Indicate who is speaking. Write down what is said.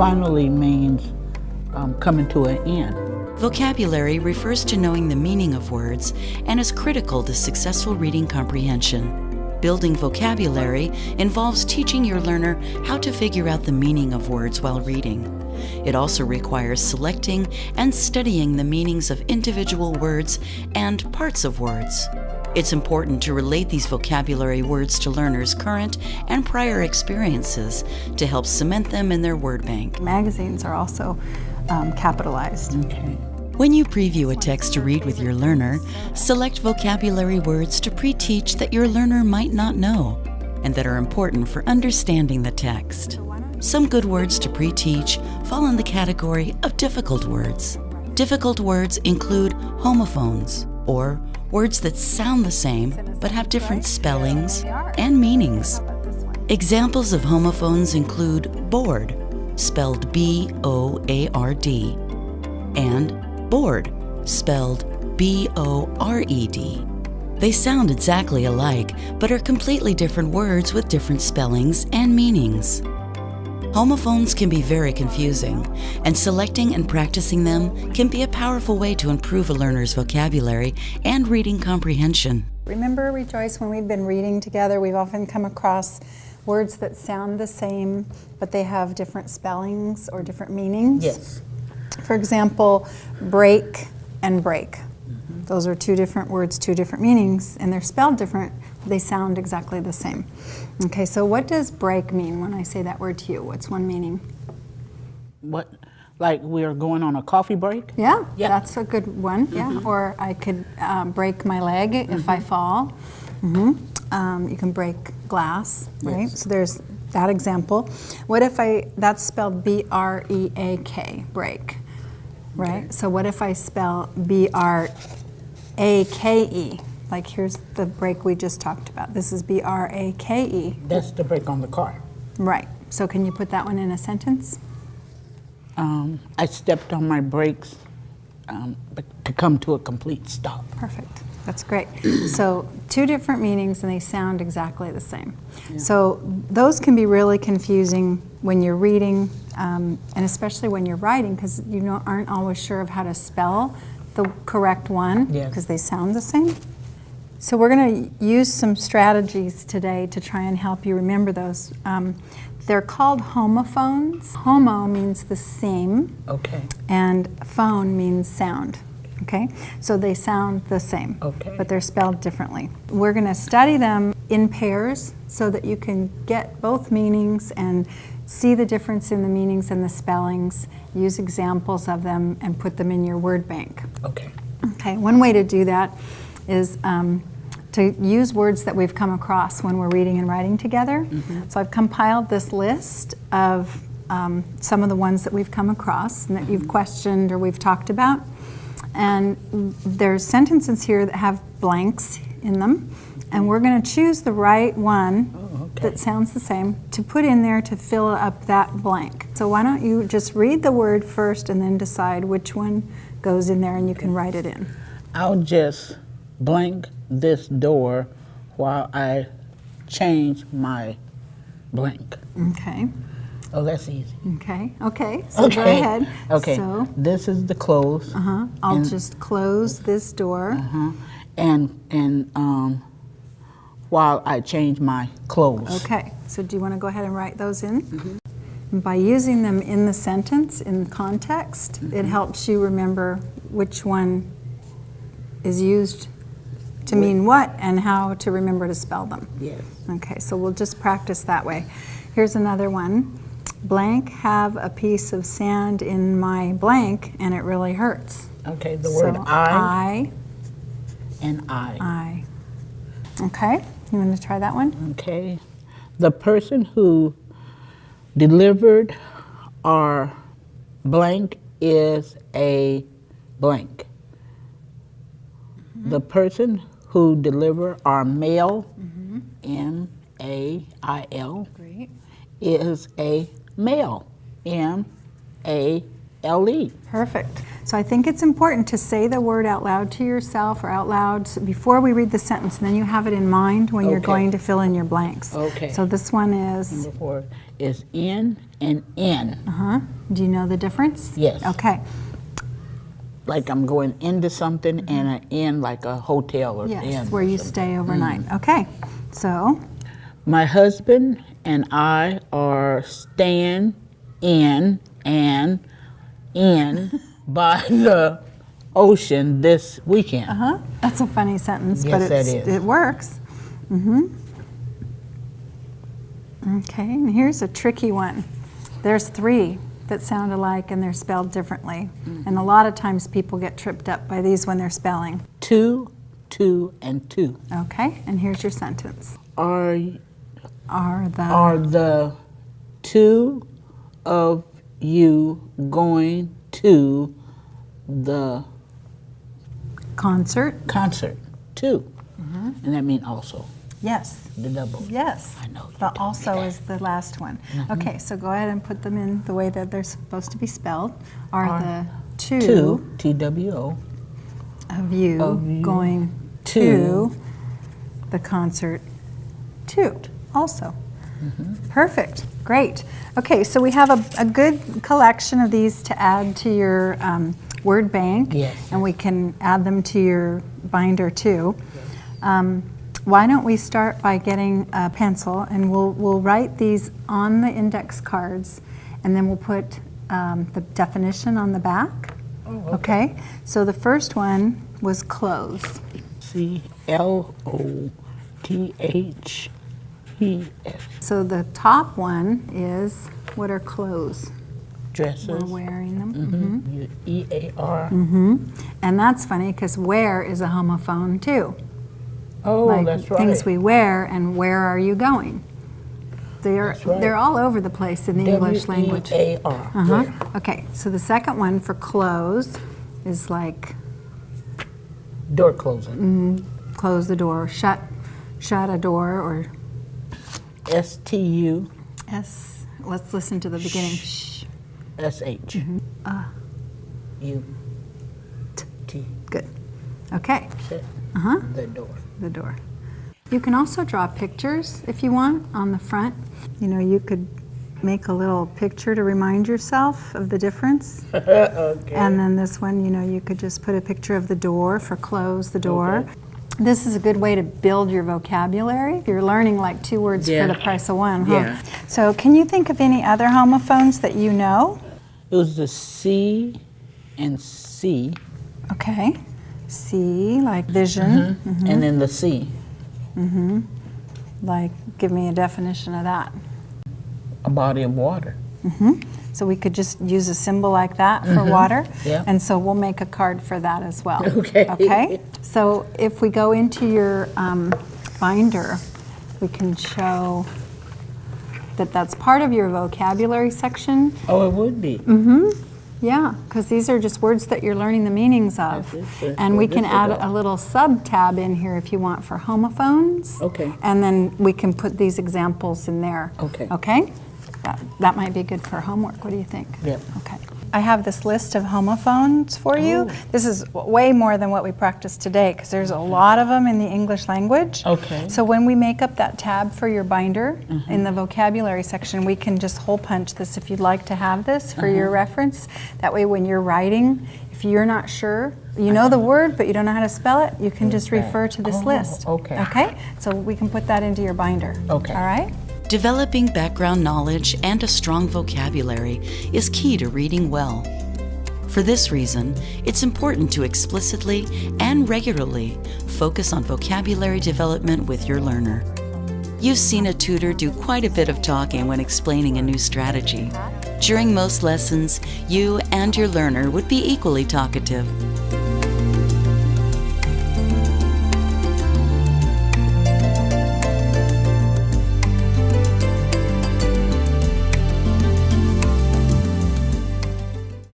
Speaker 1: finally means coming to an end.
Speaker 2: Vocabulary refers to knowing the meaning of words and is critical to successful reading comprehension. Building vocabulary involves teaching your learner how to figure out the meaning of words while reading. It also requires selecting and studying the meanings of individual words and parts of words. It's important to relate these vocabulary words to learners' current and prior experiences to help cement them in their word bank.
Speaker 3: Magazines are also capitalized.
Speaker 1: Okay.
Speaker 2: When you preview a text to read with your learner, select vocabulary words to pre-teach that your learner might not know and that are important for understanding the text. Some good words to pre-teach fall in the category of difficult words. Difficult words include homophones, or words that sound the same but have different spellings and meanings. Examples of homophones include board, spelled B-O-A-R-D, and bored, spelled B-O-R-E-D. They sound exactly alike, but are completely different words with different spellings and meanings. Homophones can be very confusing, and selecting and practicing them can be a powerful way to improve a learner's vocabulary and reading comprehension.
Speaker 3: Remember, Rejoice, when we've been reading together, we've often come across words that sound the same, but they have different spellings or different meanings.
Speaker 1: Yes.
Speaker 3: For example, break and break. Those are two different words, two different meanings, and they're spelled different. They sound exactly the same. Okay, so what does break mean when I say that word to you? What's one meaning?
Speaker 1: What, like we're going on a coffee break?
Speaker 3: Yeah,
Speaker 1: Yeah.
Speaker 3: that's a good one. Yeah, or I could break my leg if I fall. You can break glass, right?
Speaker 1: Yes.
Speaker 3: So there's that example. What if that's spelled B-R-E-A-K, break, right?
Speaker 1: Okay.
Speaker 3: So what if I spell B-R-A-K-E? Like here's the break we just talked about. This is B-R-A-K-E.
Speaker 1: That's the brake on the car.
Speaker 3: Right. So can you put that one in a sentence?
Speaker 1: I stepped on my brakes but to come to a complete stop.
Speaker 3: Perfect. That's great. So two different meanings and they sound exactly the same.
Speaker 1: Yeah.
Speaker 3: So those can be really confusing when you're reading and especially when you're writing because you aren't always sure of how to spell the correct one because they sound the same. So we're going to use some strategies today to try and help you remember those. They're called homophones. Homo means the same,
Speaker 1: Okay.
Speaker 3: and phone means sound. Okay, so they sound the same,
Speaker 1: Okay.
Speaker 3: but they're spelled differently. We're going to study them in pairs so that you can get both meanings and see the difference in the meanings and the spellings, use examples of them, and put them in your word bank.
Speaker 1: Okay.
Speaker 3: Okay, one way to do that is to use words that we've come across when we're reading and writing together. So I've compiled this list of some of the ones that we've come across and that you've questioned or we've talked about. And there's sentences here that have blanks in them, and we're going to choose the right one that sounds the same to put in there to fill up that blank. So why don't you just read the word first and then decide which one goes in there and you can write it in.
Speaker 1: I'll just blank this door while I change my blank.
Speaker 3: Okay.
Speaker 1: Oh, that's easy.
Speaker 3: Okay. Okay. So go ahead.
Speaker 1: Okay.
Speaker 3: So
Speaker 1: this is the close.
Speaker 3: I'll just close this door.
Speaker 1: And while I change my clothes.
Speaker 3: Okay. So do you want to go ahead and write those in? By using them in the sentence, in context, it helps you remember which one is used to mean what and how to remember to spell them.
Speaker 1: Yes.
Speaker 3: Okay, so we'll just practice that way. Here's another one. Blank, have a piece of sand in my blank and it really hurts.
Speaker 1: Okay, the word
Speaker 3: So
Speaker 1: I and I.
Speaker 3: I. Okay, you want to try that one?
Speaker 1: Okay. The person who delivered our blank is a blank. The person who delivered our mail, M-A-I-L,
Speaker 3: Great.
Speaker 1: is a male, M-A-L-E.
Speaker 3: Perfect. So I think it's important to say the word out loud to yourself or out loud before we read the sentence, and then you have it in mind when you're
Speaker 1: Okay.
Speaker 3: going to fill in your blanks.
Speaker 1: Okay.
Speaker 3: So this one is,
Speaker 1: Number 4 is in and in.
Speaker 3: do you know the difference?
Speaker 1: Yes.
Speaker 3: Okay.
Speaker 1: Like I'm going into something and an in like a hotel or
Speaker 3: Yes,
Speaker 1: inn
Speaker 3: where
Speaker 1: or
Speaker 3: you
Speaker 1: something.
Speaker 3: stay overnight. Okay. So,
Speaker 1: My husband and I are staying in and in by the ocean this weekend.
Speaker 3: that's a funny sentence,
Speaker 1: Yes,
Speaker 3: but
Speaker 1: that is.
Speaker 3: it works. Okay, and here's a tricky one. There's 3 that sound alike and they're spelled differently. And a lot of times people get tripped up by these when they're spelling.
Speaker 1: 2, 2, and 2.
Speaker 3: Okay, and here's your sentence.
Speaker 1: Are
Speaker 3: Are the
Speaker 1: the 2 of you going to the
Speaker 3: concert?
Speaker 1: concert? 2. And that means also
Speaker 3: Yes.
Speaker 1: the double.
Speaker 3: Yes.
Speaker 1: I know. you
Speaker 3: The
Speaker 1: told me
Speaker 3: also
Speaker 1: that.
Speaker 3: is the last one. Okay, so go ahead and put them in the way that they're supposed to be spelled. Are the 2
Speaker 1: 2, TWO,
Speaker 3: of you
Speaker 1: of you
Speaker 3: going
Speaker 1: to
Speaker 3: to the concert too, also. Perfect, great. Okay, so we have a good collection of these to add to your word bank.
Speaker 1: Yes.
Speaker 3: And we can add them to your binder too. Why don't we start by getting a pencil and we'll write these on the index cards and then we'll put the definition on the back. Okay, so the first one was clothes.
Speaker 1: CLOTHES.
Speaker 3: So the top one is, what are clothes?
Speaker 1: Dresses.
Speaker 3: We're wearing them.
Speaker 1: EAR.
Speaker 3: And that's funny because wear is a homophone too.
Speaker 1: Oh,
Speaker 3: Like
Speaker 1: that's right.
Speaker 3: things we wear and where are you going?
Speaker 1: That's right.
Speaker 3: They're all over the place in the English language.
Speaker 1: WEAR.
Speaker 3: Okay, so the second one for clothes is like
Speaker 1: Door closing.
Speaker 3: close the door, shut a door, or
Speaker 1: STU.
Speaker 3: let's listen to the beginning. Shh.
Speaker 1: SH. U. T.
Speaker 3: Good. Okay,
Speaker 1: Shut the door.
Speaker 3: the door. You can also draw pictures if you want on the front. You know, you could make a little picture to remind yourself of the difference.
Speaker 1: Okay.
Speaker 3: And then this one, you know, you could just put a picture of the door for close the door.
Speaker 1: Okay.
Speaker 3: This is a good way to build your vocabulary. You're learning like 2 words
Speaker 1: Yeah.
Speaker 3: for the price of 1, huh?
Speaker 1: Yeah.
Speaker 3: So can you think of any other homophones that you know?
Speaker 1: It was the C and C.
Speaker 3: Okay. C, like vision.
Speaker 1: And then the C.
Speaker 3: Like, give me a definition of that.
Speaker 1: A body of water.
Speaker 3: So we could just use a symbol like that for water.
Speaker 1: Yeah.
Speaker 3: And so we'll make a card for that as well.
Speaker 1: Okay.
Speaker 3: Okay? So if we go into your binder, we can show that that's part of your vocabulary section.
Speaker 1: Oh, it would be.
Speaker 3: Yeah, because these are just words that you're learning the meanings of.
Speaker 1: That's
Speaker 3: And we
Speaker 1: what
Speaker 3: can
Speaker 1: this is
Speaker 3: add
Speaker 1: about.
Speaker 3: a little sub-tab in here if you want for homophones.
Speaker 1: Okay.
Speaker 3: And then we can put these examples in there.
Speaker 1: Okay.
Speaker 3: Okay? That might be good for homework. What do you think?
Speaker 1: Yep.
Speaker 3: Okay. I have this list of homophones for you.
Speaker 1: Oh.
Speaker 3: This is way more than what we practiced today because there's a lot of them in the English language.
Speaker 1: Okay.
Speaker 3: So when we make up that tab for your binder in the vocabulary section, we can just hole punch this if you'd like to have this for your reference. That way when you're writing, if you're not sure, you know the word but you don't know how to spell it, you can just refer to this
Speaker 1: Oh,
Speaker 3: list.
Speaker 1: okay.
Speaker 3: Okay? So we can put that into your binder.
Speaker 1: Okay.
Speaker 3: All right?
Speaker 2: Developing background knowledge and a strong vocabulary is key to reading well. For this reason, it's important to explicitly and regularly focus on vocabulary development with your learner. You've seen a tutor do quite a bit of talking when explaining a new strategy. During most lessons, you and your learner would be equally talkative.